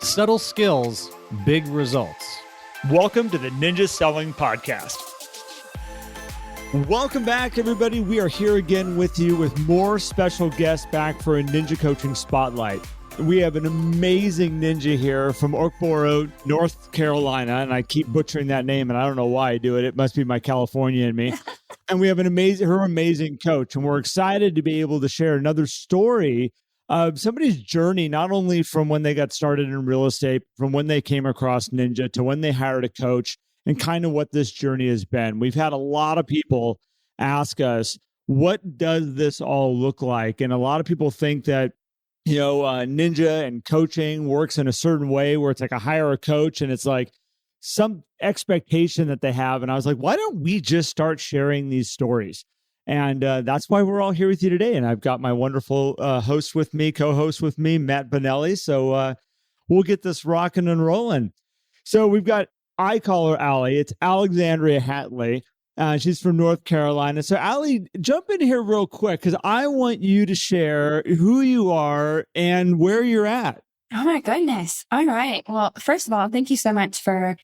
Subtle skills, big results. Welcome to the Ninja Selling Podcast. Welcome back, everybody. We are here again with you with more special guests back for a Ninja Coaching Spotlight. We have an amazing ninja here from Oakboro, North Carolina, and I keep butchering that name, and I don't know why I do it. It must be my California in me. And we have her amazing coach, and we're excited to be able to share another story of somebody's journey, not only from when they got started in real estate, from when they came across Ninja to when they hired a coach, and kind of what this journey has been. We've had a lot of people ask us, what does this all look like? And a lot of people think that, Ninja and coaching works in a certain way where it's like I hire a coach and it's like some expectation that they have. And I was like, why don't we just start sharing these stories? And that's why we're all here with you today. And I've got my wonderful co-host with me, Matt Bonelli. So we'll get this rocking and rolling. So we've got, I call her Allie. It's Alexandrea Hatley. She's from North Carolina. So Allie, jump in here real quick because I want you to share who you are and where you're at. Oh my goodness. All right. Well, first of all, thank you so much for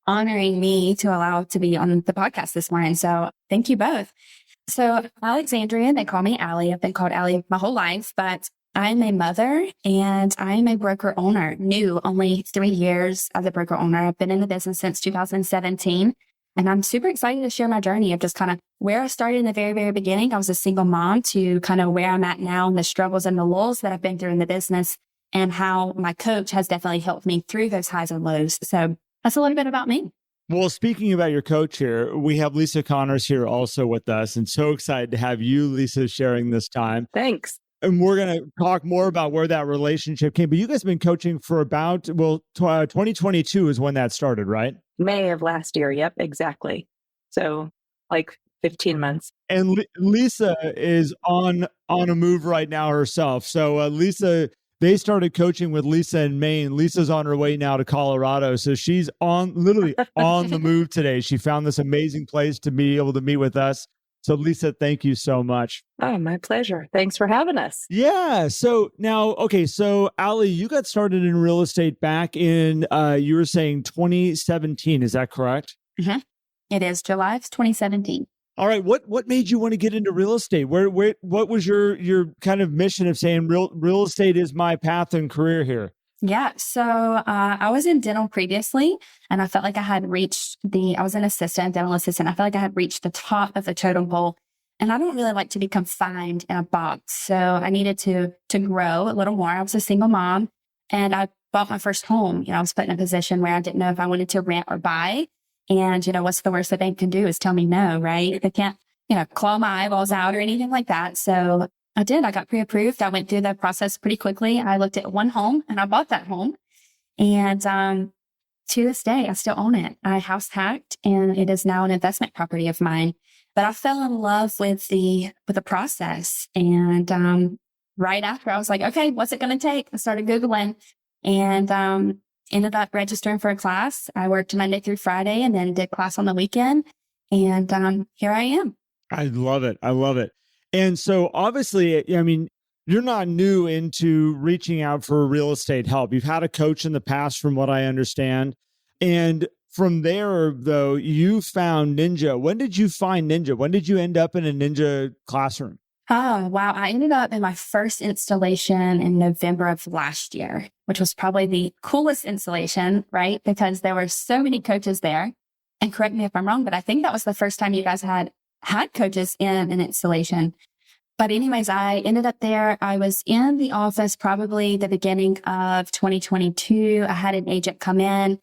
honoring me to allow to be on the podcast this morning. So thank you both. So Alexandria, they call me Allie. I've been called Allie my whole life, but I'm a mother and I'm a broker owner, new only 3 years as a broker owner. I've been in the business since 2017. And I'm super excited to share my journey of just kind of where I started in the very, very beginning. I was a single mom to kind of where I'm at now and the struggles and the lulls that I've been through in the business and how my coach has definitely helped me through those highs and lows. So that's a little bit about me. Well, speaking about your coach here, we have Lisa Connors here also with us, and so excited to have you, Lisa, sharing this time. Thanks. And we're going to talk more about where that relationship came. But you guys have been coaching for about, 2022 is when that started, right? May of last year. Yep, exactly. So like 15 months. And Lisa is on a move right now herself. So Lisa, they started coaching with Lisa in Maine. Lisa's on her way now to Colorado. So she's literally on the move today. She found this amazing place to be able to meet with us. So Lisa, thank you so much. Oh, my pleasure. Thanks for having us. Yeah. So now, okay. So Allie, you got started in real estate back in, you were saying 2017. Is that correct? Mm-hmm. It is July of 2017. All right. What made you want to get into real estate? What was your kind of mission of saying real estate is my path and career here? Yeah. So I was in dental previously, and I felt like I had reached I was an dental assistant. I felt like I had reached the top of the totem pole, and I don't really like to be confined in a box. So I needed to grow a little more. I was a single mom, and I bought my first home. I was put in a position where I didn't know if I wanted to rent or buy. And, what's the worst the bank can do is tell me no, right? They can't, claw my eyeballs out or anything like that. So I did. I got pre-approved. I went through the process pretty quickly. I looked at one home and I bought that home. And to this day, I still own it. I house hacked and it is now an investment property of mine. But I fell in love with the process. And right after, I was like, okay, what's it going to take? I started Googling and ended up registering for a class. I worked Monday through Friday and then did class on the weekend. And here I am. I love it. I love it. And so obviously, you're not new into reaching out for real estate help. You've had a coach in the past, from what I understand. And from there, though, you found Ninja. When did you find Ninja? When did you end up in a Ninja classroom? Oh, wow. I ended up in my first installation in November of last year, which was probably the coolest installation, right? Because there were so many coaches there. And correct me if I'm wrong, but I think that was the first time you guys had coaches in an installation. But anyways, I ended up there. I was in the office probably the beginning of 2022. I had an agent come in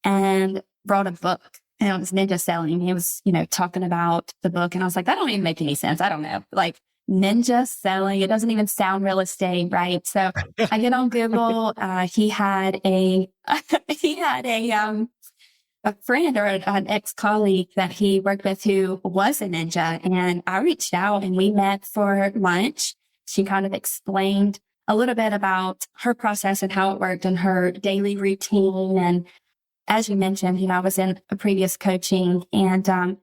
and brought a book, and it was Ninja Selling. He was, talking about the book. And I was like, that don't even make any sense. I don't know. Like Ninja Selling. It doesn't even sound real estate, right? So I get on Google. He had a friend or an ex-colleague that he worked with who was a ninja. And I reached out and we met for lunch. She kind of explained a little bit about her process and how it worked and her daily routine. And as you mentioned, I was in a previous coaching and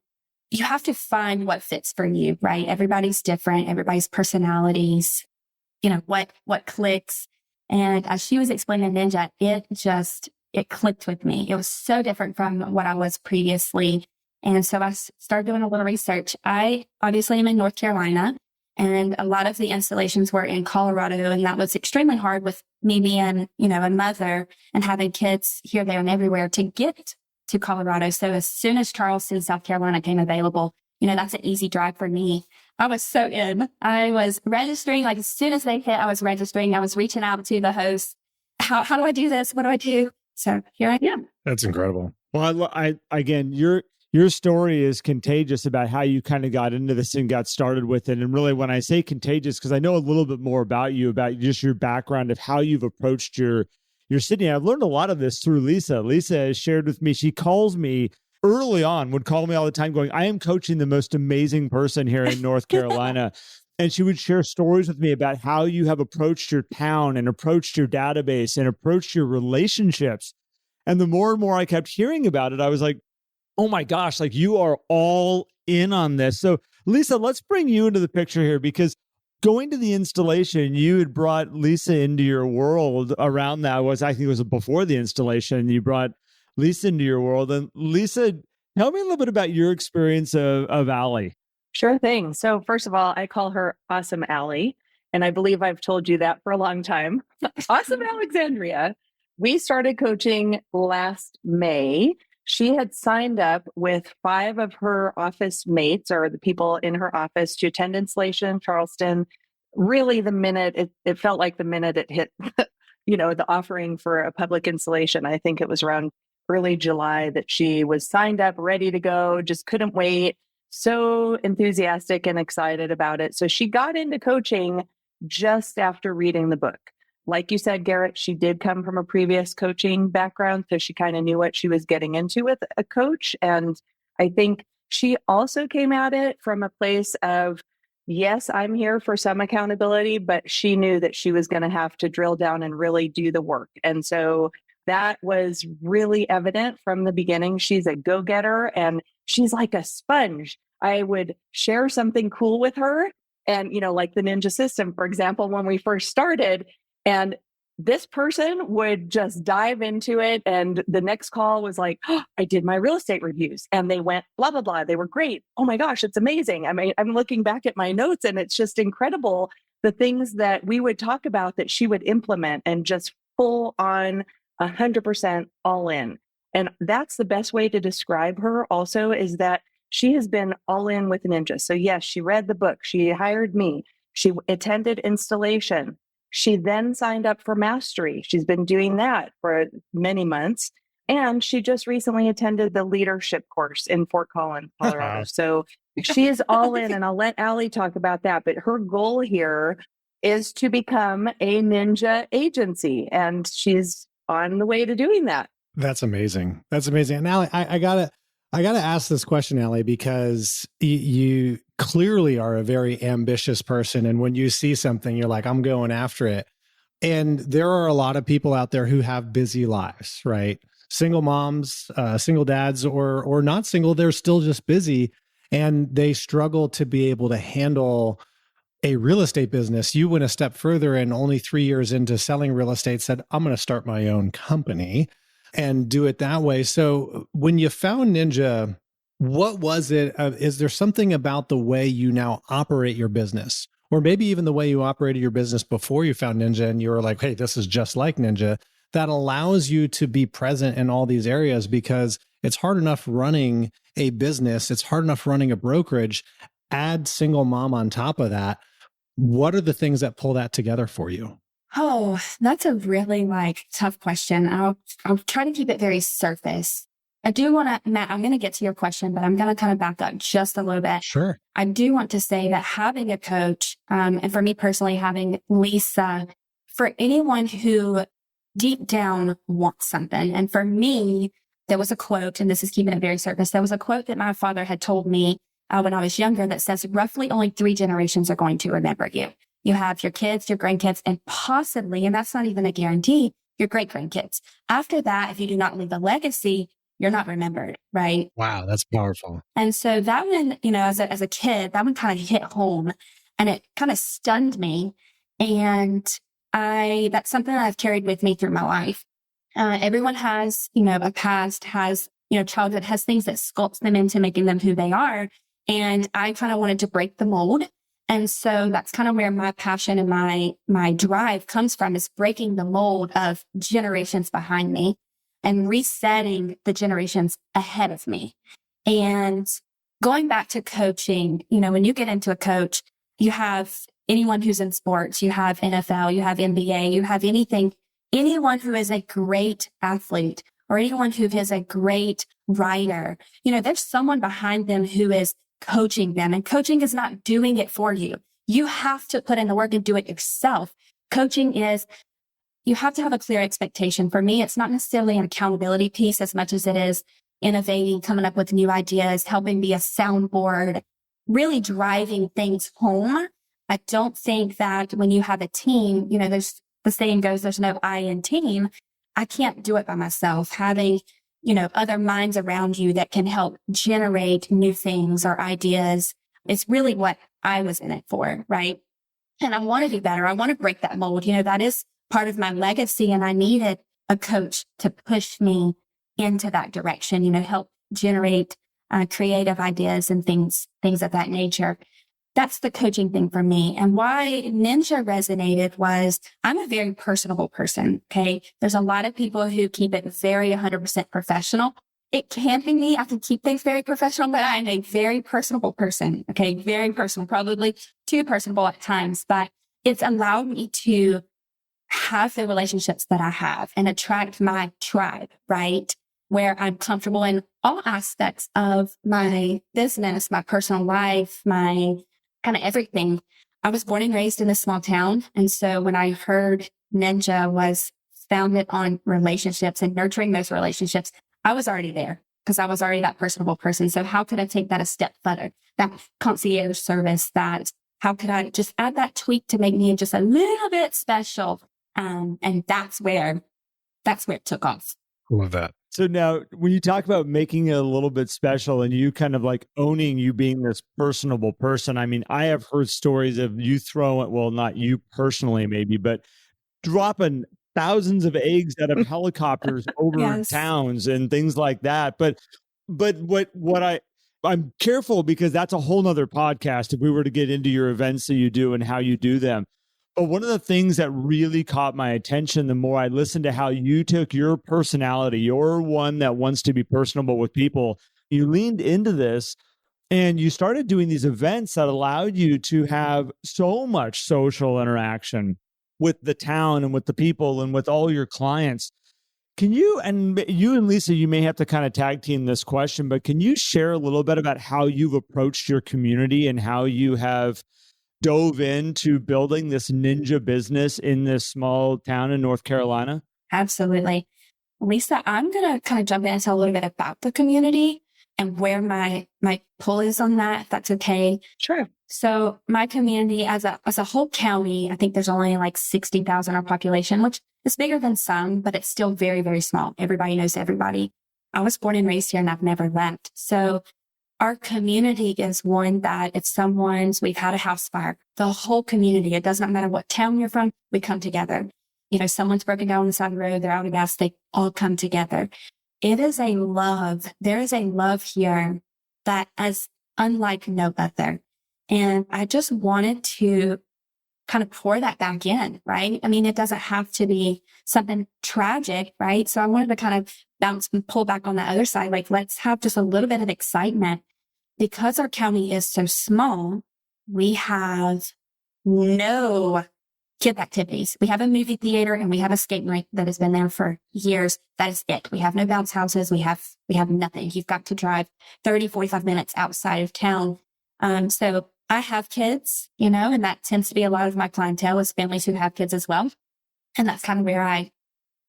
you have to find what fits for you, right? Everybody's different. Everybody's personalities, what clicks. And as she was explaining Ninja, it clicked with me. It was so different from what I was previously. And so I started doing a little research. I obviously am in North Carolina, and a lot of the installations were in Colorado. And that was extremely hard with me being, a mother and having kids here, there, and everywhere to get to Colorado. So as soon as Charleston, South Carolina came available, that's an easy drive for me. I was so in. I was registering, like as soon as they hit, I was registering. I was reaching out to the host. How do I do this? What do I do? So here I am. That's incredible. Well, I again, your story is contagious about how you kind of got into this and got started with it. And really, when I say contagious, because I know a little bit more about you, about just your background of how you've approached your city. I've learned a lot of this through Lisa. Lisa has shared with me, she calls me early on, would call me all the time going, I am coaching the most amazing person here in North Carolina. And she would share stories with me about how you have approached your town and approached your database and approached your relationships. And the more and more I kept hearing about it, I was like, oh my gosh, like you are all in on this. So Lisa, let's bring you into the picture here, because going to the installation, you had brought Lisa into your world around that. I think it was before the installation. You brought Lisa into your world. And Lisa, tell me a little bit about your experience of Allie. Sure thing. So first of all, I call her Awesome Allie, and I believe I've told you that for a long time. Awesome Alexandrea. We started coaching last May. She had signed up with 5 of her office mates, or the people in her office, to attend installation in Charleston. Really, the minute it felt like the minute it hit, the offering for a public installation. I think it was around early July that she was signed up, ready to go, just couldn't wait. So enthusiastic and excited about it. So she got into coaching just after reading the book. Like you said, Garrett, she did come from a previous coaching background, so she kind of knew what she was getting into with a coach. And I think she also came at it from a place of, yes, I'm here for some accountability, but she knew that she was going to have to drill down and really do the work. And so that was really evident from the beginning. She's a go-getter and she's like a sponge. I would share something cool with her. And, like the Ninja system, for example, when we first started, and this person would just dive into it. And the next call was like, oh, I did my real estate reviews and they went blah, blah, blah. They were great. Oh my gosh, it's amazing. I mean, I'm looking back at my notes and it's just incredible. The things that we would talk about that she would implement and just full on 100% all in. And that's the best way to describe her also, is that she has been all in with Ninja. So yes, she read the book. She hired me. She attended installation. She then signed up for mastery. She's been doing that for many months. And she just recently attended the leadership course in Fort Collins, Colorado. So she is all in, and I'll let Allie talk about that. But her goal here is to become a Ninja agency, and she's on the way to doing that. That's amazing. That's amazing. And Allie, I gotta ask this question, Allie, because you clearly are a very ambitious person. And when you see something, you're like, I'm going after it. And there are a lot of people out there who have busy lives, right? Single moms, single dads, or not single, they're still just busy and they struggle to be able to handle a real estate business. You went a step further and only 3 years into selling real estate said, I'm going to start my own company and do it that way. So when you found Ninja, what was it? Is there something about the way you now operate your business, or maybe even the way you operated your business before you found Ninja and you were like, hey, this is just like Ninja, that allows you to be present in all these areas? Because it's hard enough running a business. It's hard enough running a brokerage. Add single mom on top of that. What are the things that pull that together for you? Oh, that's a really tough question. I'll try to keep it very surface. I do want to, Matt, I'm going to get to your question, but I'm going to kind of back up just a little bit. Sure. I do want to say that having a coach, and for me personally, having Lisa, for anyone who deep down wants something. And for me, there was a quote, and this is keeping it very surface. There was a quote that my father had told me when I was younger that says, roughly only 3 generations are going to remember you. You have your kids, your grandkids, and possibly, and that's not even a guarantee, your great grandkids. After that, if you do not leave a legacy, you're not remembered, right? Wow, that's powerful. And so that one, as a kid, that one kind of hit home and it kind of stunned me. And that's something that I've carried with me through my life. Everyone has, a past, has, childhood, has things that sculpts them into making them who they are. And I kind of wanted to break the mold. And so that's kind of where my passion and my drive comes from, is breaking the mold of generations behind me and resetting the generations ahead of me. And going back to coaching, when you get into a coach, you have anyone who's in sports, you have NFL, you have NBA, you have anyone who is a great athlete or anyone who is a great writer. There's someone behind them who is coaching them, and coaching is not doing it for you. You have to put in the work and do it yourself. Coaching is, you have to have a clear expectation. For me, it's not necessarily an accountability piece as much as it is innovating, coming up with new ideas, helping be a soundboard, really driving things home. I don't think that when you have a team, there's the saying goes, there's no I in team. I can't do it by myself. Having other minds around you that can help generate new things or ideas. It's really what I was in it for, right? And I want to do better. I want to break that mold. That is part of my legacy. And I needed a coach to push me into that direction, help generate creative ideas and things of that nature. That's the coaching thing for me. And why Ninja resonated was I'm a very personable person. Okay. There's a lot of people who keep it very 100% professional. It can be me. I can keep things very professional, but I'm a very personable person. Okay. Very personal, probably too personable at times, but it's allowed me to have the relationships that I have and attract my tribe, right? Where I'm comfortable in all aspects of my business, my personal life, my kind of everything. I was born and raised in a small town. And so when I heard Ninja was founded on relationships and nurturing those relationships, I was already there because I was already that personable person. So how could I take that a step further? That concierge service, how could I just add that tweak to make me just a little bit special? And that's where it took off. Love that. So now when you talk about making it a little bit special and you kind of like owning you being this personable person, I mean, I have heard stories of you throwing, well, not you personally maybe, but dropping thousands of eggs out of helicopters over Yes. towns and things like that. But I'm careful because that's a whole nother podcast if we were to get into your events that you do and how you do them. But one of the things that really caught my attention, the more I listened to how you took your personality, you're one that wants to be personable with people, you leaned into this and you started doing these events that allowed you to have so much social interaction with the town and with the people and with all your clients. Can you and Lisa, you may have to kind of tag team this question, but can you share a little bit about how you've approached your community and how you have dove into building this Ninja business in this small town in North Carolina? Absolutely. Lisa, I'm going to kind of jump in and tell a little bit about the community and where my pull is on that, if that's okay. Sure. So my community as a whole county, I think there's only like 60,000 our population, which is bigger than some, but it's still very, very small. Everybody knows everybody. I was born and raised here and I've never left. So our community is one that if we've had a house fire, the whole community, it does not matter what town you're from, we come together. Someone's broken down on the side of the road, they're out of gas, they all come together. It is a love. There is a love here that is unlike no other. And I just wanted to kind of pour that back in, right? I mean, it doesn't have to be something tragic, right? So I wanted to kind of bounce and pull back on the other side. Like, let's have just a little bit of excitement. Because our county is so small, we have no kid activities. We have a movie theater and we have a skate rink that has been there for years. That is it. We have no bounce houses. We have nothing. You've got to drive 30, 45 minutes outside of town. So I have kids, and that tends to be a lot of my clientele is families who have kids as well. And that's kind of where I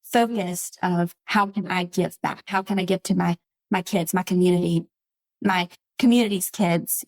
focused of how can I give back? How can I give to my kids, my community, my community's kids,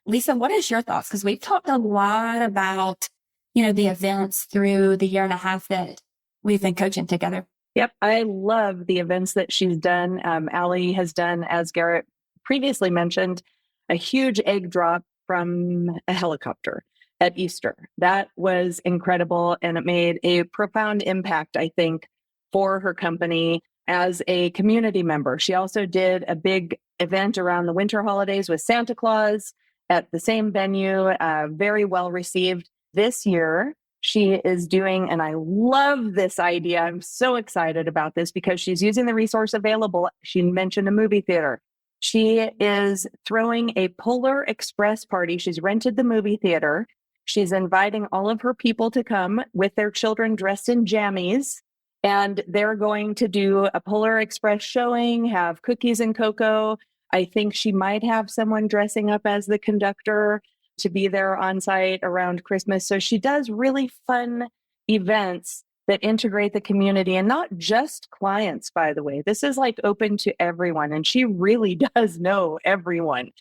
Lisa, what is your thoughts? Because we've talked a lot about, the events through the year and a half that we've been coaching together. Yep. I love the events that she's done. Allie has done, as Garrett previously mentioned, a huge egg drop from a helicopter. at Easter. That was incredible. And it made a profound impact, I think, for her company as a community member. She also did a big event around the winter holidays with Santa Claus at the same venue, very well received. This year, she is doing, and I love this idea. I'm so excited about this because she's using the resource available. She mentioned a movie theater. She is throwing a Polar Express party. She's rented the movie theater. She's inviting all of her people to come with their children dressed in jammies. And they're going to do a Polar Express showing, have cookies and cocoa. I think she might have someone dressing up as the conductor to be there on site around Christmas. So she does really fun events that integrate the community, and not just clients, by the way. This is like open to everyone, and she really does know everyone.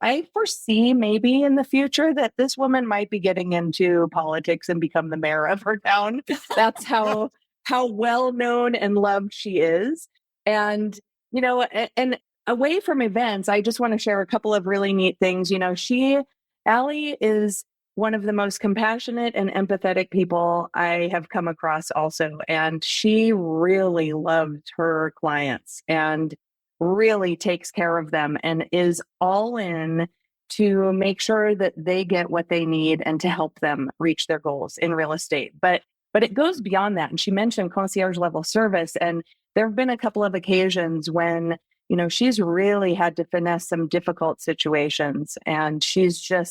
I foresee maybe in the future that this woman might be getting into politics and become the mayor of her town. That's how well known and loved she is. And, you know, and away from events, I just want to share a couple of really neat things. You know, Allie is one of the most compassionate and empathetic people I have come across also. And she really loved her clients and really takes care of them and is all in to make sure that they get what they need and to help them reach their goals in real estate. But it goes beyond that. And she mentioned concierge level service. And there have been a couple of occasions when, you know, she's really had to finesse some difficult situations, and she's a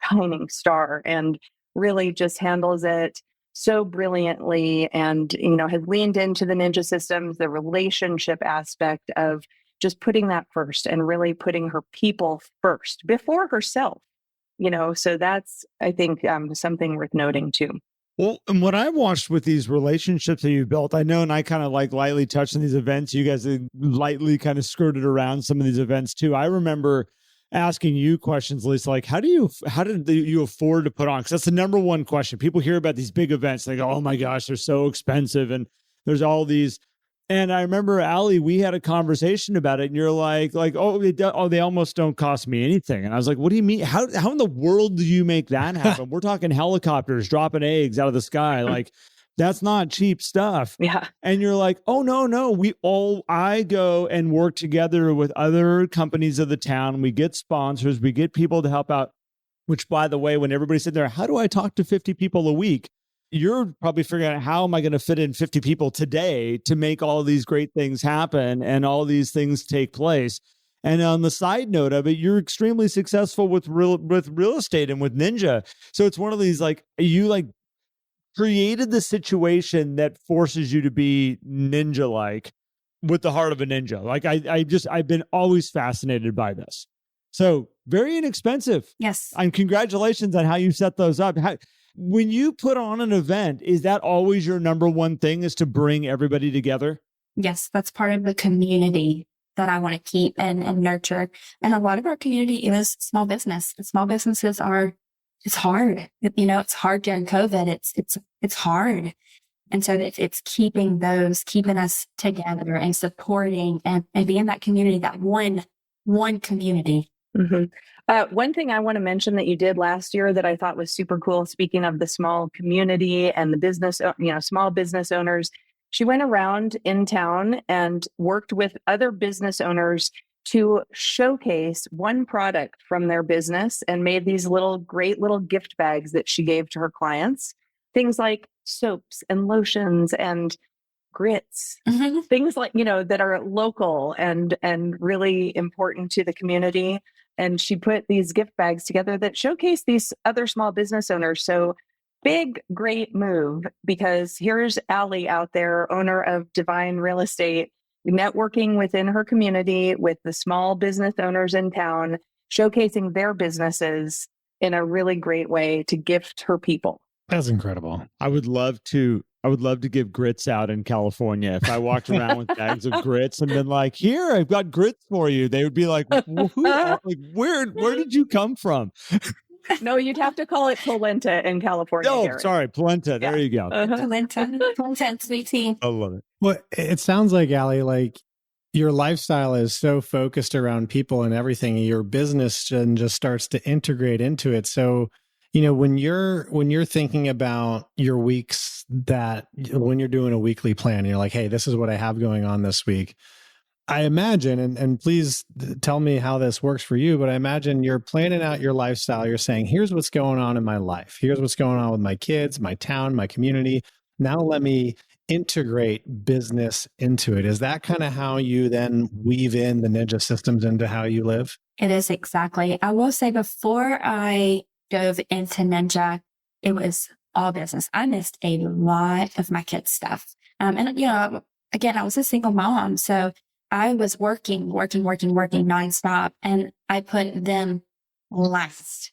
shining star and really just handles it so brilliantly, and, you know, has leaned into the ninja systems, the relationship aspect of just putting that first and really putting her people first before herself, you know, so that's, I think, something worth noting too. Well, and what I watched with these relationships that you've built, I know, and I kind of like lightly touched on these events. You guys have lightly kind of skirted around some of these events too. I remember asking you questions, Lisa, like, how did you afford to put on? Because that's the number one question. People hear about these big events, they go, oh my gosh, they're so expensive, and there's all these. And I remember, Allie, we had a conversation about it, and you're like, they almost don't cost me anything. And I was like, what do you mean? How in the world do you make that happen? We're talking helicopters dropping eggs out of the sky. Like, that's not cheap stuff. Yeah. And you're like, oh, no. I go and work together with other companies of the town. We get sponsors. We get people to help out, which, by the way, when everybody's sitting there, how do I talk to 50 people a week? You're probably figuring out, how am I going to fit in 50 people today to make all of these great things happen and all these things take place. And on the side note of it, you're extremely successful with real estate and with Ninja. So it's one of these, like, you like created the situation that forces you to be ninja-like with the heart of a ninja. Like, I've been always fascinated by this. So very inexpensive. Yes. And congratulations on how you set those up. When you put on an event, is that always your number one thing, is to bring everybody together? Yes, that's part of the community that I want to keep and nurture. And a lot of our community is small business. And small businesses it's hard. You know, it's hard during COVID. It's hard. And so it's keeping us together and supporting and being that community, that one community. Mm-hmm. One thing I want to mention that you did last year that I thought was super cool, speaking of the small community and the business, small business owners, she went around in town and worked with other business owners to showcase one product from their business and made these great little gift bags that she gave to her clients. Things like soaps and lotions and grits, Mm-hmm. things like, that are local and really important to the community. And she put these gift bags together that showcase these other small business owners. So big, great move, because here's Allie out there, owner of Divine Real Estate, networking within her community with the small business owners in town, showcasing their businesses in a really great way to gift her people. That's incredible. I would love to give grits out in California. If I walked around with bags of grits and been like, here, I've got grits for you, they would be like, where did you come from? No, you'd have to call it polenta in California. Oh, sorry, polenta. There you go. Polenta, sweet tea. I love it. Well, it sounds like, Allie, like your lifestyle is so focused around people and everything. Your business just starts to integrate into it. So, when you're thinking about your weeks, that when you're doing a weekly plan, you're like, hey, this is what I have going on this week. I imagine, and please tell me how this works for you, but I imagine you're planning out your lifestyle. You're saying, here's what's going on in my life. Here's what's going on with my kids, my town, my community. Now let me integrate business into it. Is that kind of how you then weave in the ninja systems into how you live? It is exactly. I will say before I dove into Ninja, it was all business. I missed a lot of my kids' stuff. And, again, I was a single mom. So I was working nonstop, and I put them last.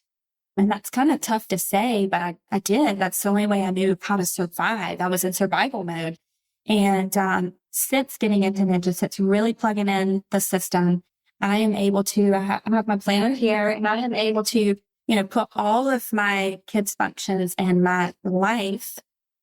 And that's kind of tough to say, but I did. That's the only way I knew how to survive. I was in survival mode. And since getting into Ninja, since really plugging in the system, I am able to I have my planner here, and I am able to, put all of my kids' functions and my life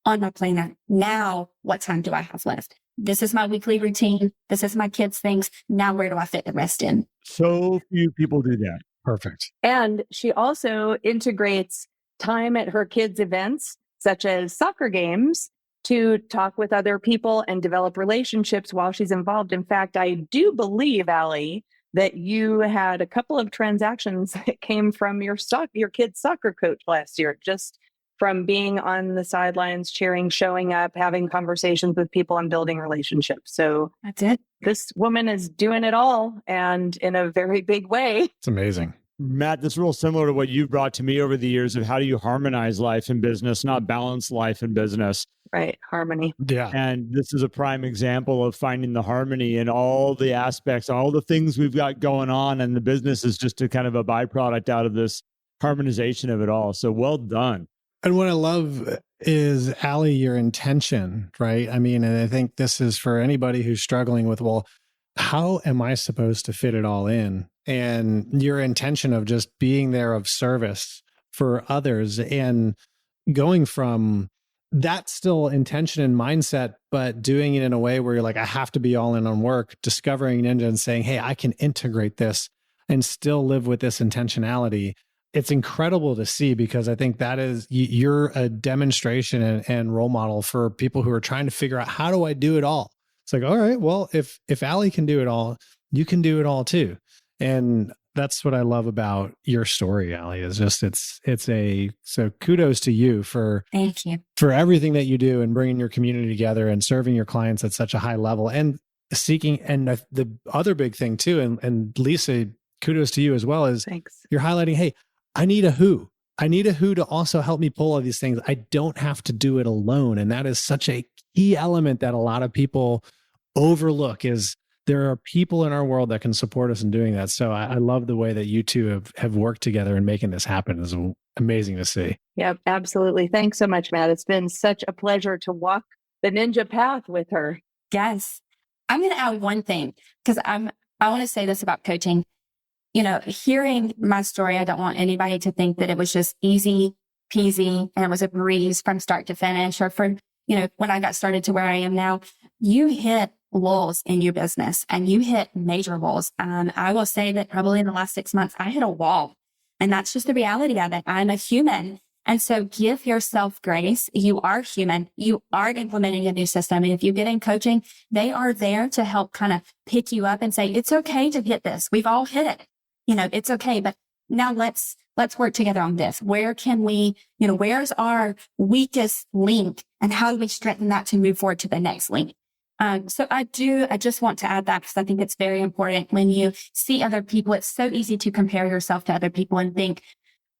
on my planner. Now, what time do I have left? This is my weekly routine. This is my kids' things. Now, where do I fit the rest in? So few people do that. Perfect. And she also integrates time at her kids' events, such as soccer games, to talk with other people and develop relationships while she's involved. In fact, I do believe, Allie, that you had a couple of transactions that came from your kid's soccer coach last year, just from being on the sidelines, cheering, showing up, having conversations with people and building relationships. So That's it. this woman is doing it all, and in a very big way. It's amazing. Matt, this is real similar to what you've brought to me over the years of how do you harmonize life and business, not balance life and business. Right. Harmony. Yeah. And this is a prime example of finding the harmony in all the aspects, all the things we've got going on. And the business is just a kind of a byproduct out of this harmonization of it all. So well done. And what I love is, Allie, your intention, right? I mean, and I think this is for anybody who's struggling with, well, how am I supposed to fit it all in? And your intention of just being there of service for others, and going from that still intention and mindset, but doing it in a way where you're like, I have to be all in on work, discovering Ninja and saying, hey, I can integrate this and still live with this intentionality. It's incredible to see, because I think that is, you're a demonstration and role model for people who are trying to figure out, how do I do it all? It's like, all right, well, if Allie can do it all, you can do it all too. And that's what I love about your story, Allie, is just, so kudos to you Thank you. for everything that you do and bringing your community together and serving your clients at such a high level, and seeking. And the other big thing too, and Lisa, kudos to you as well, is Thanks. you're highlighting, hey, I need a who. I need a who to also help me pull all these things. I don't have to do it alone. And that is such a key element that a lot of people overlook, is there are people in our world that can support us in doing that. So I love the way that you two have worked together and making this happen. It's amazing to see. Yep, absolutely. Thanks so much, Matt. It's been such a pleasure to walk the ninja path with her. Yes. I'm going to add one thing, because I want to say this about coaching. Hearing my story, I don't want anybody to think that it was just easy peasy and it was a breeze from start to finish, or from, when I got started to where I am now. You hit lulls in your business, and you hit major lulls. I will say that probably in the last 6 months, I hit a wall, and that's just the reality of it. I'm a human. And so give yourself grace. You are human. You are implementing a new system. And if you get in coaching, they are there to help kind of pick you up and say, it's okay to hit this. We've all hit it. It's okay. But now let's work together on this. Where can we, where's our weakest link, and how do we strengthen that to move forward to the next link? So I just want to add that, because I think it's very important. When you see other people, it's so easy to compare yourself to other people and think,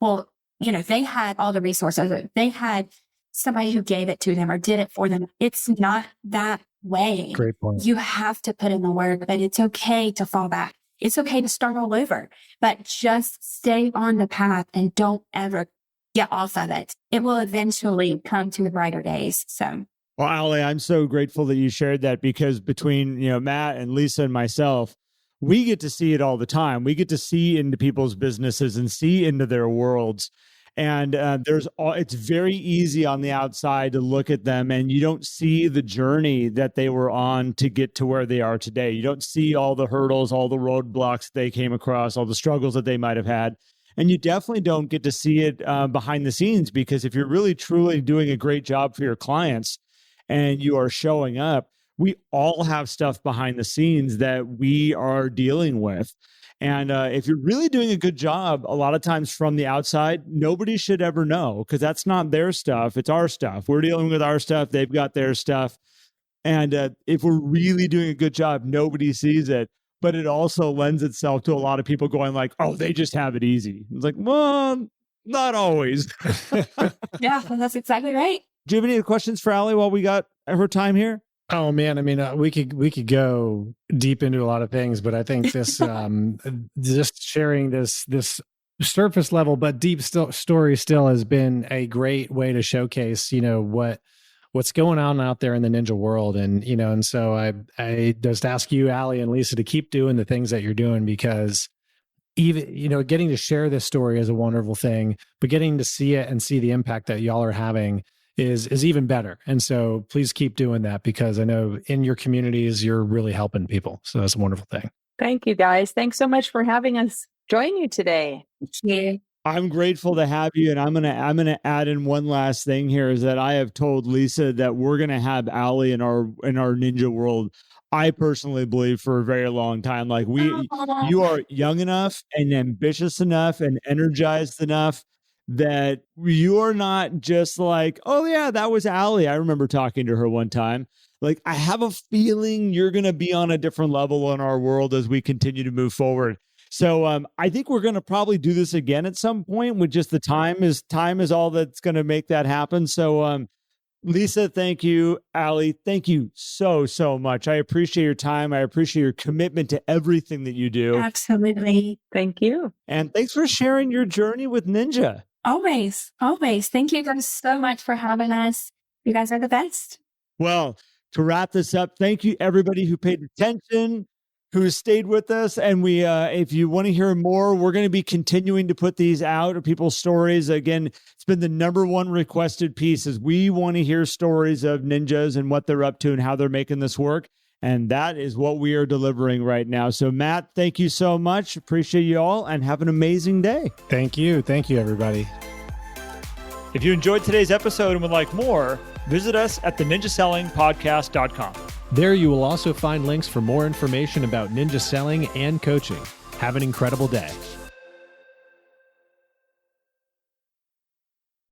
well, they had all the resources, or they had somebody who gave it to them or did it for them. It's not that way. Great point. You have to put in the work, but it's okay to fall back. It's okay to start all over, but just stay on the path and don't ever get off of it. It will eventually come to the brighter days. So. Well, Allie, I'm so grateful that you shared that, because between, Matt and Lisa and myself, we get to see it all the time. We get to see into people's businesses and see into their worlds. And it's very easy on the outside to look at them, and you don't see the journey that they were on to get to where they are today. You don't see all the hurdles, all the roadblocks they came across, all the struggles that they might have had. And you definitely don't get to see it behind the scenes, because if you're really truly doing a great job for your clients and you are showing up, we all have stuff behind the scenes that we are dealing with. And if you're really doing a good job, a lot of times from the outside, nobody should ever know, because that's not their stuff. It's our stuff. We're dealing with our stuff. They've got their stuff. And if we're really doing a good job, nobody sees it. But it also lends itself to a lot of people going like, oh, they just have it easy. It's like, well, not always. Yeah, that's exactly right. Do you have any questions for Allie while we got her time here? Oh man, I mean, we could go deep into a lot of things, but I think this just sharing this surface level but deep story still has been a great way to showcase, what's going on out there in the ninja world. And so I just ask you, Allie and Lisa, to keep doing the things that you're doing, because even, getting to share this story is a wonderful thing, but getting to see it and see the impact that y'all are having is even better. And so please keep doing that, because I know in your communities, you're really helping people. So that's a wonderful thing. Thank you, guys. Thanks so much for having us join you today. Yeah. I'm grateful to have you, and I'm gonna add in one last thing here, is that I have told Lisa that we're gonna have Allie in our ninja world. I personally believe for a very long time. Like you are young enough and ambitious enough and energized enough that you are not just like, oh yeah, that was Allie. I remember talking to her one time. Like, I have a feeling you're gonna be on a different level in our world as we continue to move forward. So I think we're going to probably do this again at some point, with just the time is all that's going to make that happen. So Lisa, thank you. Allie, thank you so much. I appreciate your time. I appreciate your commitment to everything that you do. Absolutely. Thank you. And thanks for sharing your journey with Ninja. Always. Thank you guys so much for having us. You guys are the best. Well, to wrap this up, thank you everybody who paid attention, who stayed with us. And we, if you want to hear more, we're going to be continuing to put these out of people's stories. Again, it's been the #1 requested piece, is we want to hear stories of ninjas and what they're up to and how they're making this work. And that is what we are delivering right now. So Matt, thank you so much. Appreciate you all, and have an amazing day. Thank you. Thank you, everybody. If you enjoyed today's episode and would like more, visit us at theninjasellingpodcast.com. There you will also find links for more information about ninja selling and coaching. Have an incredible day.